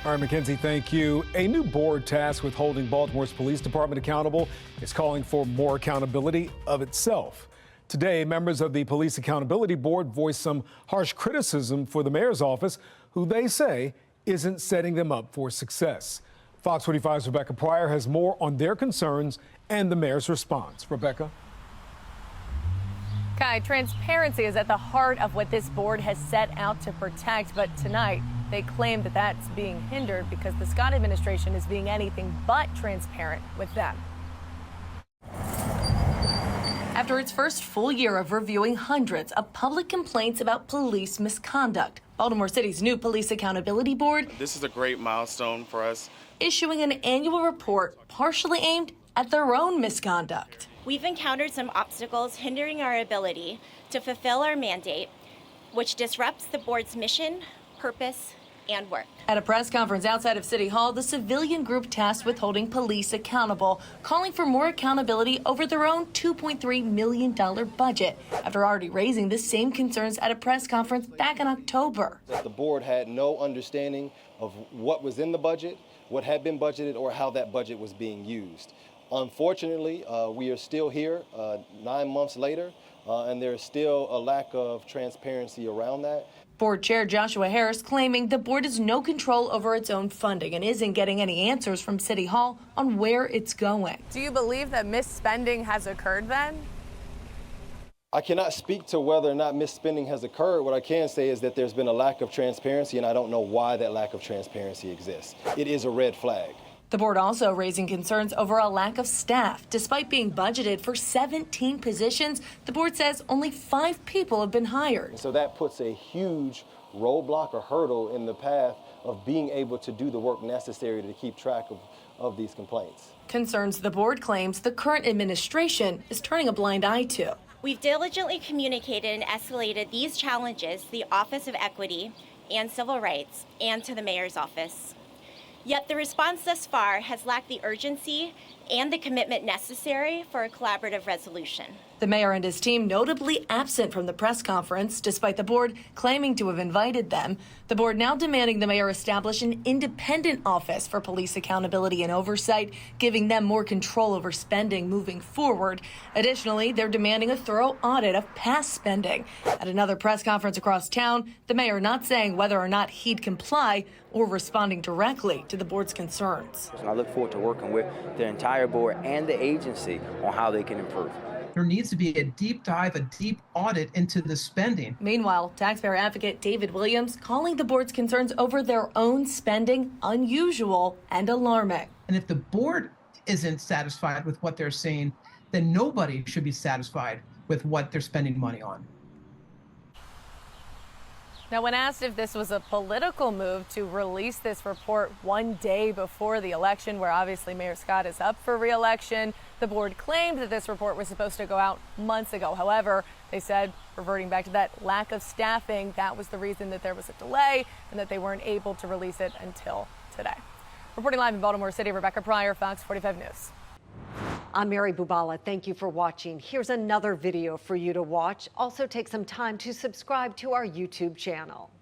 All right, Mackenzie, thank you. A new board tasked with holding Baltimore's police department accountable is calling for more accountability of itself. Today, members of the Police Accountability Board voiced some harsh criticism for the mayor's office, who they say isn't setting them up for success. Fox 45's Rebecca Pryor has more on their concerns and the mayor's response. Rebecca. Kai, transparency is at the heart of what this board has set out to protect, but tonight they claim that that's being hindered because the Scott administration is being anything but transparent with them. After its first full year of reviewing hundreds of public complaints about police misconduct, Baltimore City's new Police Accountability Board, this is a great milestone for us, issuing an annual report partially aimed at their own misconduct. We've encountered some obstacles hindering our ability to fulfill our mandate, which disrupts the board's mission, purpose, and work. At a press conference outside of City Hall, the civilian group tasked with holding police accountable, calling for more accountability over their own $2.3 million budget, after already raising the same concerns at a press conference back in October. The board had no understanding of what was in the budget, what had been budgeted, or how that budget was being used. Unfortunately, we are still here 9 months later, and there's still a lack of transparency around that. Board Chair Joshua Harris claiming the board has no control over its own funding and isn't getting any answers from City Hall on where it's going. Do you believe that misspending has occurred then? I cannot speak to whether or not misspending has occurred. What I can say is that there's been a lack of transparency, and I don't know why that lack of transparency exists. It is a red flag. The board also raising concerns over a lack of staff. Despite being budgeted for 17 positions, the board says only 5 people have been hired. So that puts a huge roadblock or hurdle in the path of being able to do the work necessary to keep track of these complaints. Concerns the board claims the current administration is turning a blind eye to. We've diligently communicated and escalated these challenges to the Office of Equity and Civil Rights and to the mayor's office. Yet the response thus far has lacked the urgency and the commitment necessary for a collaborative resolution. The mayor and his team notably absent from the press conference, despite the board claiming to have invited them. The board now demanding the mayor establish an independent office for police accountability and oversight, giving them more control over spending moving forward. Additionally, they're demanding a thorough audit of past spending. At another press conference across town, the mayor not saying whether or not he'd comply or responding directly to the board's concerns. And I look forward to working with the entire board and the agency on how they can improve. There needs to be a deep dive, a deep audit into the spending. Meanwhile, taxpayer advocate David Williams calling the board's concerns over their own spending unusual and alarming. And if the board isn't satisfied with what they're seeing, then nobody should be satisfied with what they're spending money on. Now, when asked if this was a political move to release this report one day before the election, where obviously Mayor Scott is up for re-election, the board claimed that this report was supposed to go out months ago. However, they said, reverting back to that lack of staffing, that was the reason that there was a delay and that they weren't able to release it until today. Reporting live in Baltimore City, Rebecca Pryor, Fox 45 News. I'm Mary Bubala. Thank you for watching. Here's another video for you to watch. Also take some time to subscribe to our YouTube channel.